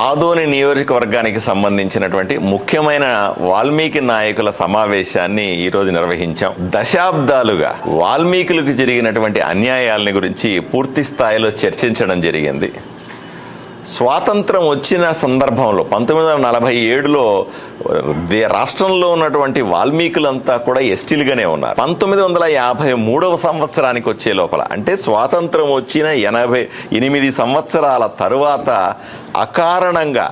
ఆదోని నియోజకవర్గానికి సంబంధించినటువంటి ముఖ్యమైన వాల్మీకి నాయకుల సమావేశాన్ని ఈరోజు నిర్వహించాం. దశాబ్దాలుగా వాల్మీకులకు జరిగినటువంటి అన్యాయాలని గురించి పూర్తి స్థాయిలో చర్చించడం జరిగింది. స్వాతంత్రం వచ్చిన సందర్భంలో 1947లో రాష్ట్రంలో ఉన్నటువంటి వాల్మీకులంతా కూడా ఎస్టీలుగానే ఉన్నారు. 1953వ సంవత్సరానికి వచ్చే లోపల, అంటే స్వాతంత్రం వచ్చిన 88 సంవత్సరాల తరువాత అకారణంగా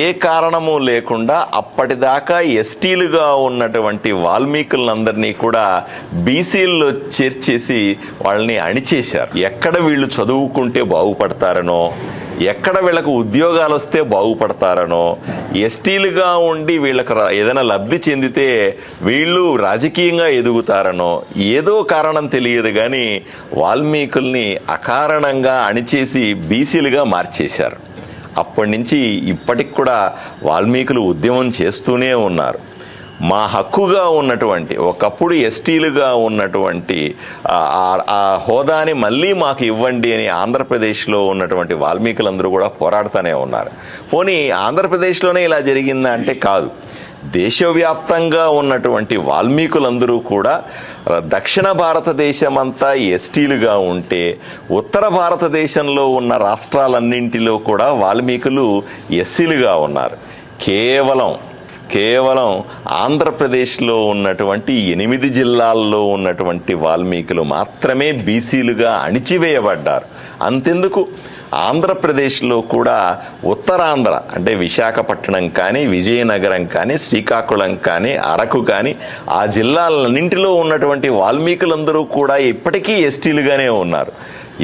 ఏ కారణము లేకుండా అప్పటిదాకా ఎస్టీలుగా ఉన్నటువంటి వాల్మీకులందరినీ కూడా బీసీల్లో చేర్చేసి వాళ్ళని అణిచేశారు. ఎక్కడ వీళ్ళు చదువుకుంటే బాగుపడతారనో, ఎక్కడ వీళ్ళకు ఉద్యోగాలు వస్తే బాగుపడతారనో, ఎస్టీలుగా ఉండి వీళ్ళకి ఏదైనా లబ్ధి చెందితే వీళ్ళు రాజకీయంగా ఎదుగుతారనో ఏదో కారణం తెలియదు కానీ వాల్మీకుల్ని అకారణంగా అణిచేసి బీసీలుగా మార్చేశారు. అప్పటి నుంచి ఇప్పటికి కూడా వాల్మీకులు ఉద్యమం చేస్తూనే ఉన్నారు. మా హక్కుగా ఉన్నటువంటి, ఒకప్పుడు ఎస్టీలుగా ఉన్నటువంటి ఆ హోదాని మళ్ళీ మాకు ఇవ్వండి అని ఆంధ్రప్రదేశ్లో ఉన్నటువంటి వాల్మీకులందరూ కూడా పోరాడుతూనే ఉన్నారు. పోనీ ఆంధ్రప్రదేశ్లోనే ఇలా జరిగిందా అంటే కాదు. దేశవ్యాప్తంగా ఉన్నటువంటి వాల్మీకులందరూ కూడా దక్షిణ భారతదేశమంతా ఎస్టీలుగా ఉంటే ఉత్తర భారతదేశంలో ఉన్న రాష్ట్రాలన్నింటిలో కూడా వాల్మీకులు ఎస్సీలుగా ఉన్నారు. కేవలం ఆంధ్రప్రదేశ్లో ఉన్నటువంటి 8 జిల్లాల్లో ఉన్నటువంటి వాల్మీకులు మాత్రమే బీసీలుగా అణిచివేయబడ్డారు. అంతెందుకు, ఆంధ్రప్రదేశ్లో కూడా ఉత్తరాంధ్ర అంటే విశాఖపట్నం కానీ, విజయనగరం కానీ, శ్రీకాకుళం కానీ, అరకు కానీ ఆ జిల్లాలన్నింటిలో ఉన్నటువంటి వాల్మీకులందరూ కూడా ఇప్పటికీ ఎస్టీలుగానే ఉన్నారు.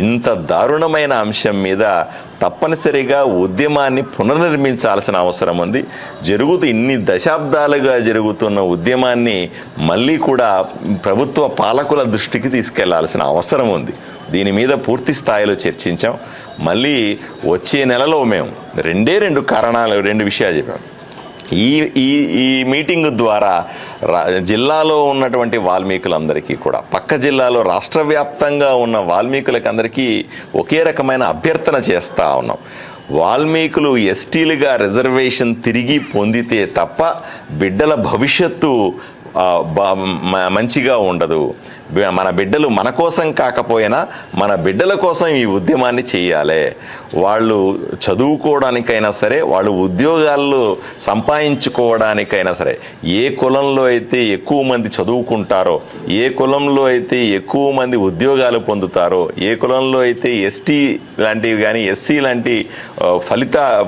ఇంత దారుణమైన అంశం మీద తప్పనిసరిగా ఉద్యమాన్ని పునర్నిర్మించాల్సిన అవసరం ఉంది. ఇన్ని దశాబ్దాలుగా జరుగుతున్న ఉద్యమాన్ని మళ్ళీ కూడా ప్రభుత్వ పాలకుల దృష్టికి తీసుకెళ్లాల్సిన అవసరం ఉంది. దీని మీద పూర్తి స్థాయిలో చర్చించాం. మళ్ళీ వచ్చే నెలలో మేము రెండు విషయాలు చెప్పాం. ఈ మీటింగ్ ద్వారా జిల్లాలో ఉన్నటువంటి వాల్మీకులందరికీ కూడా, పక్క జిల్లాలో రాష్ట్ర వ్యాప్తంగా ఉన్న వాల్మీకులకి అందరికీ ఒకే రకమైన అభ్యర్థన చేస్తూ ఉన్నాం. వాల్మీకులు ఎస్టీలుగా రిజర్వేషన్ తిరిగి పొందితే తప్ప బిడ్డల భవిష్యత్తు మంచిగా ఉండదు. మన బిడ్డలు మన కోసం కాకపోయినా మన బిడ్డల కోసం ఈ ఉద్యమాన్ని చేయాలి. వాళ్ళు చదువుకోవడానికైనా సరే, వాళ్ళు ఉద్యోగాల్లో సంపాదించుకోవడానికైనా సరే, ఏ కులంలో అయితే ఎక్కువ మంది చదువుకుంటారో, ఏ కులంలో అయితే ఎక్కువ మంది ఉద్యోగాలు పొందుతారో, ఏ కులంలో అయితే ఎస్టీ లాంటివి కానీ ఎస్సీ లాంటి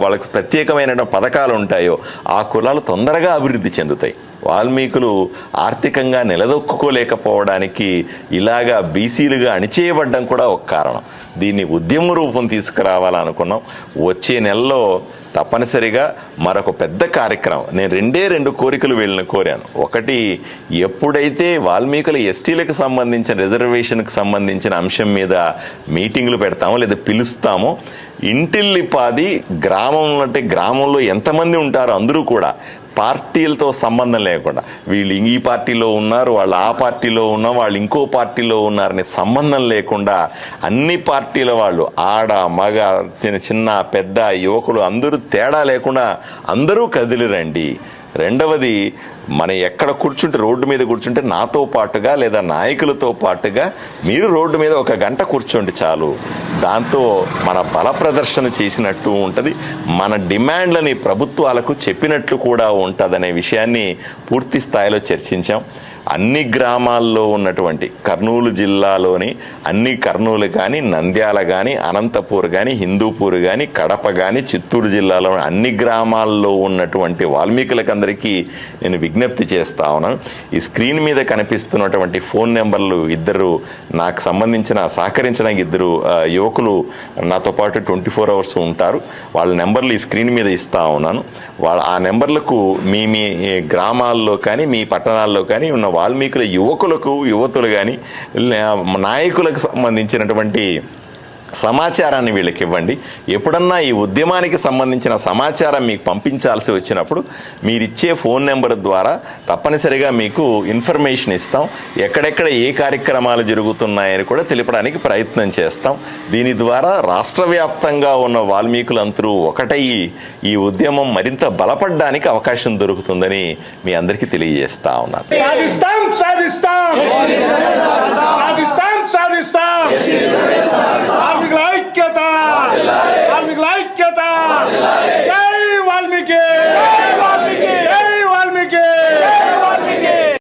వాళ్ళకి ప్రత్యేకమైన పథకాలు ఉంటాయో ఆ కులాలు తొందరగా అభివృద్ధి చెందుతాయి. వాల్మీకులు ఆర్థికంగా నిలదొక్కుకోలేకపోవడానికి ఇలాగా బీసీలుగా అణిచేయబడ్డం కూడా ఒక కారణం. దీన్ని ఉద్యమ రూపం తీసుకురావాలనుకున్నాం. వచ్చే నెలలో తప్పనిసరిగా మరొక పెద్ద కార్యక్రమం, నేను రెండు కోరికలు వీళ్ళని కోరాను. ఒకటి, ఎప్పుడైతే వాల్మీకుల ఎస్టీలకు సంబంధించిన రిజర్వేషన్కి సంబంధించిన అంశం మీద మీటింగులు పెడతామో లేదా పిలుస్తామో, ఇంటిల్లిపాది గ్రామంలో ఎంతమంది ఉంటారో అందరూ కూడా పార్టీలతో సంబంధం లేకుండా, వీళ్ళు ఈ పార్టీలో ఉన్నారు, వాళ్ళు ఆ పార్టీలో ఉన్నారు, వాళ్ళు ఇంకో పార్టీలో ఉన్నారనే సంబంధం లేకుండా అన్ని పార్టీల వాళ్ళు, ఆడ మగ చిన్న పెద్ద యువకులు అందరూ తేడా లేకుండా అందరూ కదిలి రండి. రెండవది, మనం ఎక్కడ కూర్చుంటే, రోడ్డు మీద కూర్చుంటే నాతో పాటుగా లేదా నాయకులతో పాటుగా మీరు రోడ్డు మీద 1 గంట కూర్చోండి చాలు. దాంతో మన బల ప్రదర్శన చేసినట్టు ఉంటుంది, మన డిమాండ్లని ప్రభుత్వాలకు చెప్పినట్లు కూడా ఉంటుందనే విషయాన్ని పూర్తి స్థాయిలో చర్చించాం. అన్ని గ్రామాల్లో ఉన్నటువంటి కర్నూలు జిల్లాలోని కర్నూలు కానీ, నంద్యాల కానీ, అనంతపూర్ కానీ, హిందూపూర్ కానీ, కడప కానీ, చిత్తూరు జిల్లాలో అన్ని గ్రామాల్లో ఉన్నటువంటి వాల్మీకులకందరికీ నేను విజ్ఞప్తి చేస్తా ఉన్నాను. ఈ స్క్రీన్ మీద కనిపిస్తున్నటువంటి ఫోన్ నెంబర్లు, నాకు సంబంధించిన సహకరించడానికి 2 యువకులు నాతో పాటు 24 అవర్స్ ఉంటారు. వాళ్ళ నెంబర్లు ఈ స్క్రీన్ మీద ఇస్తా ఉన్నాను. ఆ నెంబర్లకు మీ గ్రామాల్లో కానీ, మీ పట్టణాల్లో కానీ ఉన్న వాల్మీకుల యువతులు కానీ నాయకులకు సంబంధించినటువంటి సమాచారాన్ని వీళ్ళకి ఇవ్వండి. ఎప్పుడన్నా ఈ ఉద్యమానికి సంబంధించిన సమాచారం మీకు పంపించాల్సి వచ్చినప్పుడు మీరిచ్చే ఫోన్ నెంబర్ ద్వారా తప్పనిసరిగా మీకు ఇన్ఫర్మేషన్ ఇస్తాం. ఎక్కడెక్కడ ఏ కార్యక్రమాలు జరుగుతున్నాయని కూడా తెలపడానికి ప్రయత్నం చేస్తాం. దీని ద్వారా రాష్ట్ర వ్యాప్తంగా ఉన్న వాల్మీకులందరూ ఒకటయ్యి ఈ ఉద్యమం మరింత బలపడడానికి అవకాశం దొరుకుతుందని మీ అందరికీ తెలియజేస్తా ఉన్నాను. ఐక్యత జై వాల్మీకి.